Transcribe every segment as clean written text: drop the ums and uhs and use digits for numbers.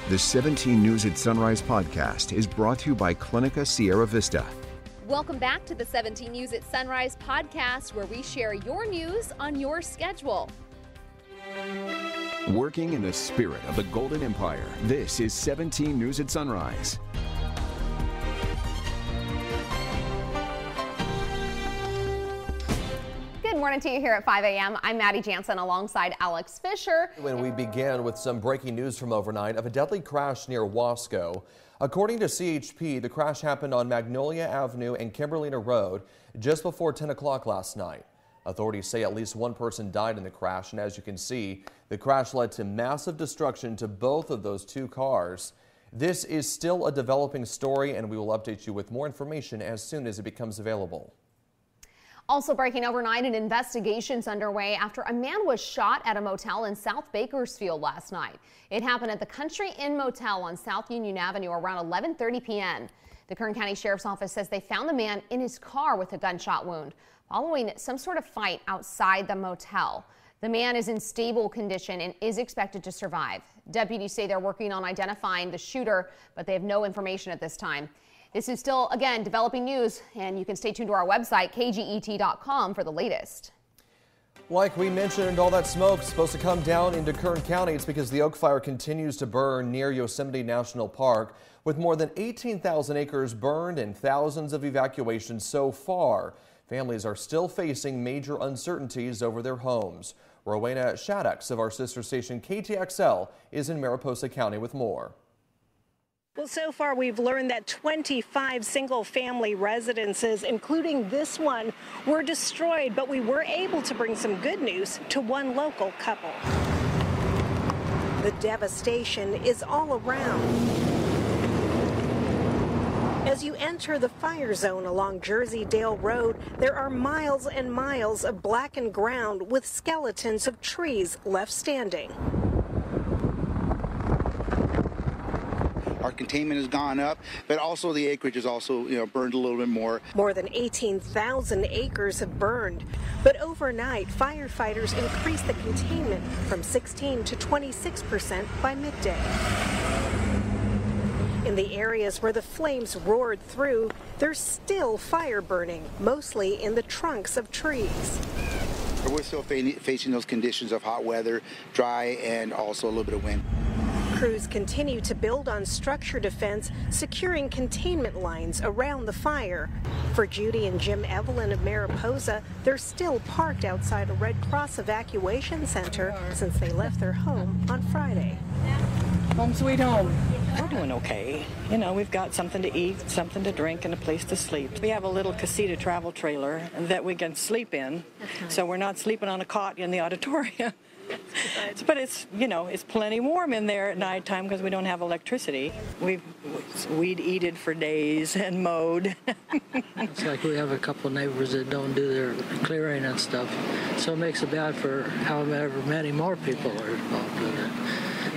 The 17 News at Sunrise podcast is brought to you by Clinica Sierra Vista. Welcome back to the 17 News at Sunrise podcast, where we share your news on your schedule. Working in the spirit of the Golden Empire, this is 17 News at Sunrise. Good morning to you here at 5 a.m. I'm Maddie Jansen alongside Alex Fisher. When we begin with some breaking news from overnight of a deadly crash near Wasco. According to CHP, the crash happened on Magnolia Avenue and Kimberlina Road just before 10 o'clock last night. Authorities say at least one person died in the crash, and as you can see, the crash led to massive destruction to both of those two cars. This is still a developing story, and we will update you with more information as soon as it becomes available. Also breaking overnight, an investigation's underway after a man was shot at a motel in South Bakersfield last night. It happened at the Country Inn Motel on South Union Avenue around 11:30 p.m. The Kern County Sheriff's Office says they found the man in his car with a gunshot wound following some sort of fight outside the motel. The man is in stable condition and is expected to survive. Deputies say they're working on identifying the shooter, but they have no information at this time. This is still, again, developing news, and you can stay tuned to our website, kget.com, for the latest. Like we mentioned, all that smoke is supposed to come down into Kern County. It's because the oak fire continues to burn near Yosemite National Park, with more than 18,000 acres burned and thousands of evacuations so far. Families are still facing major uncertainties over their homes. Rowena Shaddix of our sister station KTXL is in Mariposa County with more. Well, so far we've learned that 25 single-family residences, including this one, were destroyed, but we were able to bring some good news to one local couple. The devastation is all around. As you enter the fire zone along Jersey Dale Road, there are miles and miles of blackened ground with skeletons of trees left standing. Our containment has gone up, but also the acreage is also, burned a little bit more. More than 18,000 acres have burned, but overnight, firefighters increased the containment from 16 to 26% by midday. In the areas where the flames roared through, there's still fire burning, mostly in the trunks of trees. We're still facing those conditions of hot weather, dry, and also a little bit of wind. Crews continue to build on structure defense, securing containment lines around the fire. For Judy and Jim Evelyn of Mariposa, they're still parked outside a Red Cross evacuation center since they left their home on Friday. Home sweet home. We're doing okay. We've got something to eat, something to drink, and a place to sleep. We have a little casita travel trailer that we can sleep in, so we're not sleeping on a cot in the auditorium. But it's plenty warm in there at nighttime because we don't have electricity. We'd eated for days and mowed. It's like we have a couple neighbors that don't do their clearing and stuff, so it makes it bad for however many more people are involved with it.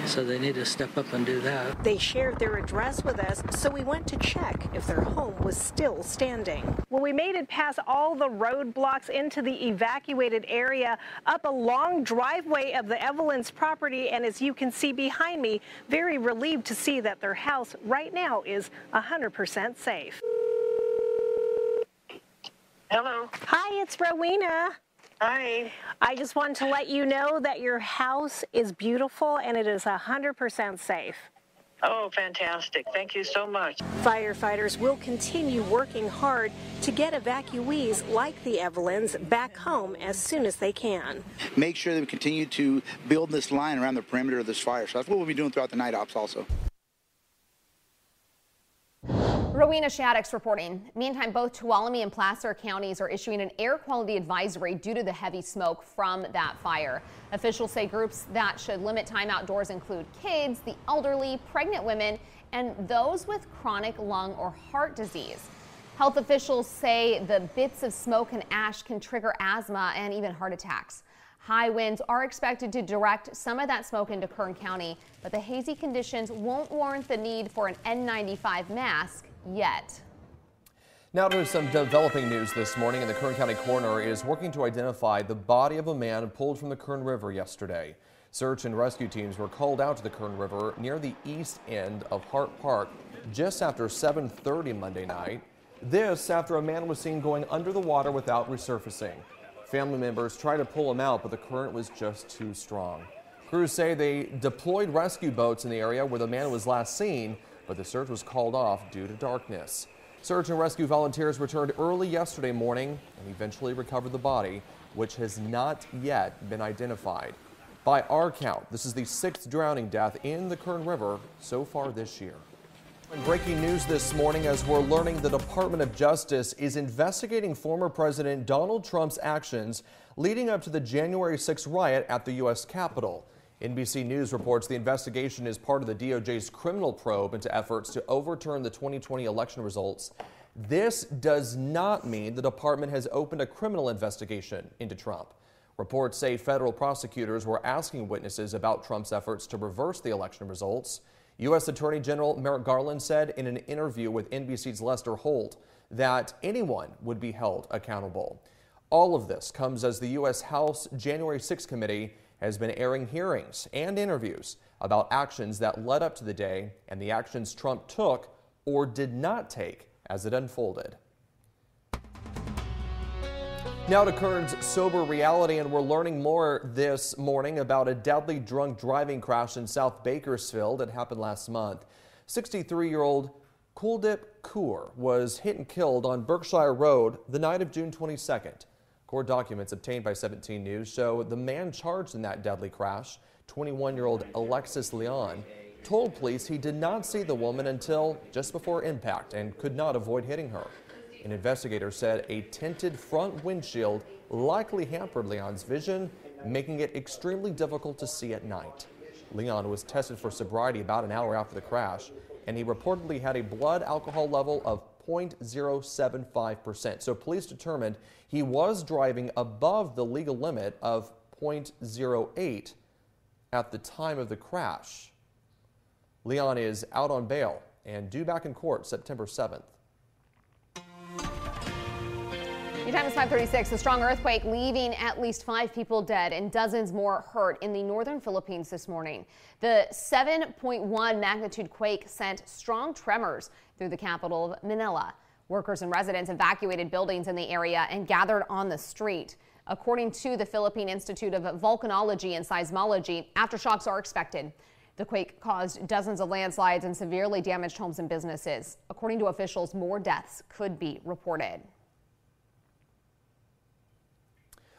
So they need to step up and do that. They shared their address with us, so we went to check if their home was still standing. Well, we made it past all the roadblocks into the evacuated area, up a long driveway of the Evelyn's property, and as you can see behind me, very relieved to see that their house right now is 100% safe. Hello. Hi, it's Rowena. Hi. I just wanted to let you know that your house is beautiful and it is 100% safe. Oh, fantastic. Thank you so much. Firefighters will continue working hard to get evacuees like the Evelyns back home as soon as they can. Make sure that we continue to build this line around the perimeter of this fire. So that's what we'll be doing throughout the night ops also. Rowena Shaddix reporting. Meantime, both Tuolumne and Placer counties are issuing an air quality advisory due to the heavy smoke from that fire. Officials say groups that should limit time outdoors include kids, the elderly, pregnant women, and those with chronic lung or heart disease. Health officials say the bits of smoke and ash can trigger asthma and even heart attacks. High winds are expected to direct some of that smoke into Kern County, but the hazy conditions won't warrant the need for an N95 mask yet. Now to some developing news this morning, and the Kern County Coroner is working to identify the body of a man pulled from the Kern River yesterday. Search and rescue teams were called out to the Kern River near the east end of Hart Park just after 7:30 Monday night. This after a man was seen going under the water without resurfacing. Family members tried to pull him out, but the current was just too strong. Crews say they deployed rescue boats in the area where the man was last seen, but the search was called off due to darkness. Search and rescue volunteers returned early yesterday morning and eventually recovered the body, which has not yet been identified. By our count, this is the 6th drowning death in the Kern River so far this year. And breaking news this morning as we're learning the Department of Justice is investigating former President Donald Trump's actions leading up to the January 6th riot at the U.S. Capitol. NBC News reports the investigation is part of the DOJ's criminal probe into efforts to overturn the 2020 election results. This does not mean the department has opened a criminal investigation into Trump. Reports say federal prosecutors were asking witnesses about Trump's efforts to reverse the election results. U.S. Attorney General Merrick Garland said in an interview with NBC's Lester Holt that anyone would be held accountable. All of this comes as the U.S. House January 6th committee has been airing hearings and interviews about actions that led up to the day and the actions Trump took or did not take as it unfolded. Now to Kern's sober reality, and we're learning more this morning about a deadly drunk driving crash in South Bakersfield that happened last month. 63-year-old Kuldip Kaur was hit and killed on Berkshire Road the night of June 22nd. Court documents obtained by 17 News show the man charged in that deadly crash, 21-year-old Alexis Leon, told police he did not see the woman until just before impact and could not avoid hitting her. An investigator said a tinted front windshield likely hampered Leon's vision, making it extremely difficult to see at night. Leon was tested for sobriety about an hour after the crash, and he reportedly had a blood alcohol level of 0.075%. So police determined he was driving above the legal limit of 0.08 at the time of the crash. Leon is out on bail and due back in court September 7th. Your time is 5:36. A strong earthquake leaving at least 5 people dead and dozens more hurt in the northern Philippines this morning. The 7.1 magnitude quake sent strong tremors through the capital of Manila. Workers and residents evacuated buildings in the area and gathered on the street. According to the Philippine Institute of Volcanology and Seismology, aftershocks are expected. The quake caused dozens of landslides and severely damaged homes and businesses. According to officials, more deaths could be reported.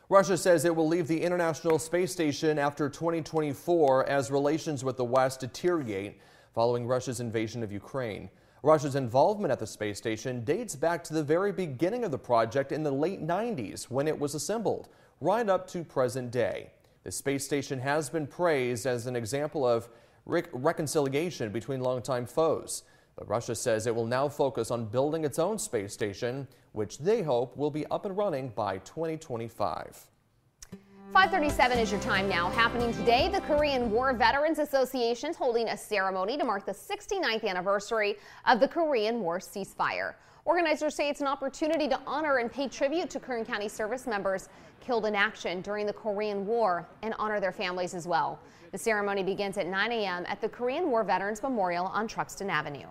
Russia says it will leave the International Space Station after 2024 as relations with the West deteriorate following Russia's invasion of Ukraine. Russia's involvement at the space station dates back to the very beginning of the project in the late 90s when it was assembled, right up to present day. The space station has been praised as an example of reconciliation between longtime foes. But Russia says it will now focus on building its own space station, which they hope will be up and running by 2025. 5:37 is your time now. Happening today, the Korean War Veterans Association is holding a ceremony to mark the 69th anniversary of the Korean War ceasefire. Organizers say it's an opportunity to honor and pay tribute to Kern County service members killed in action during the Korean War and honor their families as well. The ceremony begins at 9 a.m. at the Korean War Veterans Memorial on Truxtun Avenue.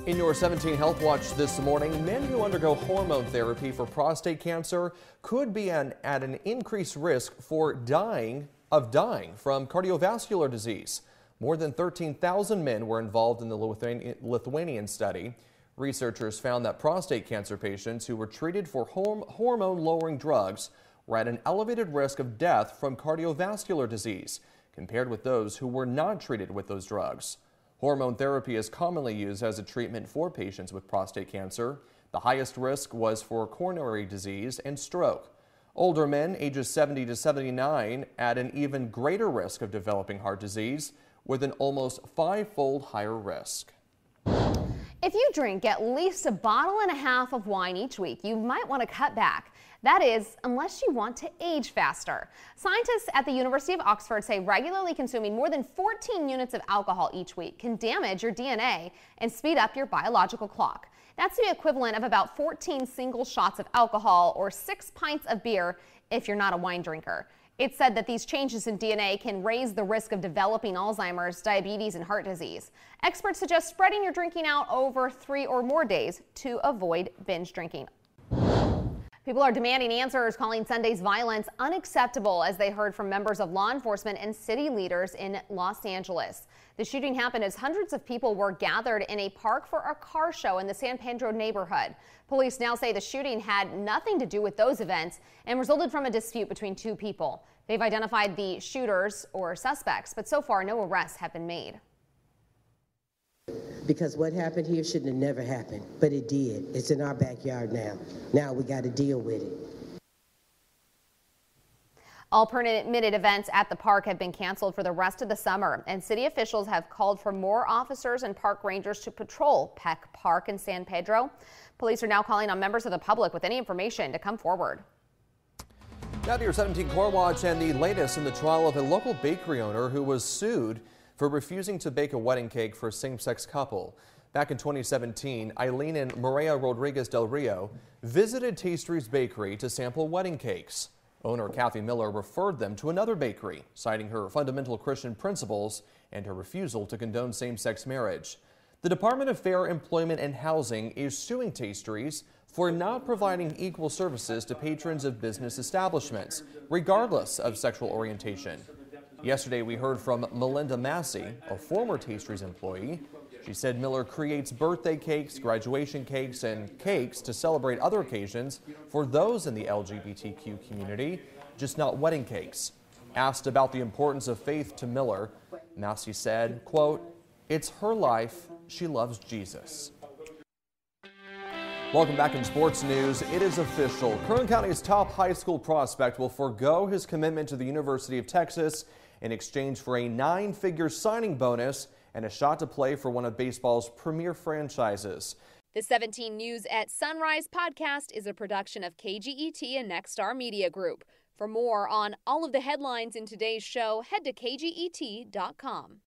In your 17 Health Watch this morning, men who undergo hormone therapy for prostate cancer could be at an increased risk for dying from cardiovascular disease. More than 13,000 men were involved in the Lithuanian study. Researchers found that prostate cancer patients who were treated for hormone-lowering drugs were at an elevated risk of death from cardiovascular disease compared with those who were not treated with those drugs. Hormone therapy is commonly used as a treatment for patients with prostate cancer. The highest risk was for coronary disease and stroke. Older men ages 70 to 79 at an even greater risk of developing heart disease with an almost 5-fold higher risk. If you drink at least a bottle and a half of wine each week, you might want to cut back. That is, unless you want to age faster. Scientists at the University of Oxford say regularly consuming more than 14 units of alcohol each week can damage your DNA and speed up your biological clock. That's the equivalent of about 14 single shots of alcohol or 6 pints of beer if you're not a wine drinker. It's said that these changes in DNA can raise the risk of developing Alzheimer's, diabetes, and heart disease. Experts suggest spreading your drinking out over 3 or more days to avoid binge drinking. People are demanding answers, calling Sunday's violence unacceptable as they heard from members of law enforcement and city leaders in Los Angeles. The shooting happened as hundreds of people were gathered in a park for a car show in the San Pedro neighborhood. Police now say the shooting had nothing to do with those events and resulted from a dispute between 2 people. They've identified the shooters or suspects, but so far no arrests have been made. Because what happened here shouldn't have never happened, but it did. It's in our backyard now. Now we got to deal with it. All permitted events at the park have been canceled for the rest of the summer, and city officials have called for more officers and park rangers to patrol Peck Park in San Pedro. Police are now calling on members of the public with any information to come forward. Now to your 17 Core Watch and the latest in the trial of a local bakery owner who was sued for refusing to bake a wedding cake for a same-sex couple. Back in 2017, Eileen and Maria Rodriguez del Rio visited Tastery's Bakery to sample wedding cakes. Owner Kathy Miller referred them to another bakery, citing her fundamental Christian principles and her refusal to condone same-sex marriage. The Department of Fair Employment and Housing is suing Tastery's for not providing equal services to patrons of business establishments, regardless of sexual orientation. Yesterday, we heard from Melinda Massey, a former Tastery's employee. She said Miller creates birthday cakes, graduation cakes, and cakes to celebrate other occasions for those in the LGBTQ community, just not wedding cakes. Asked about the importance of faith to Miller, Massey said, quote, "It's her life. She loves Jesus." Welcome back in sports news. It is official. Kern County's top high school prospect will forego his commitment to the University of Texas in exchange for a 9-figure signing bonus and a shot to play for one of baseball's premier franchises. The 17 News at Sunrise podcast is a production of KGET and Nexstar Media Group. For more on all of the headlines in today's show, head to kget.com.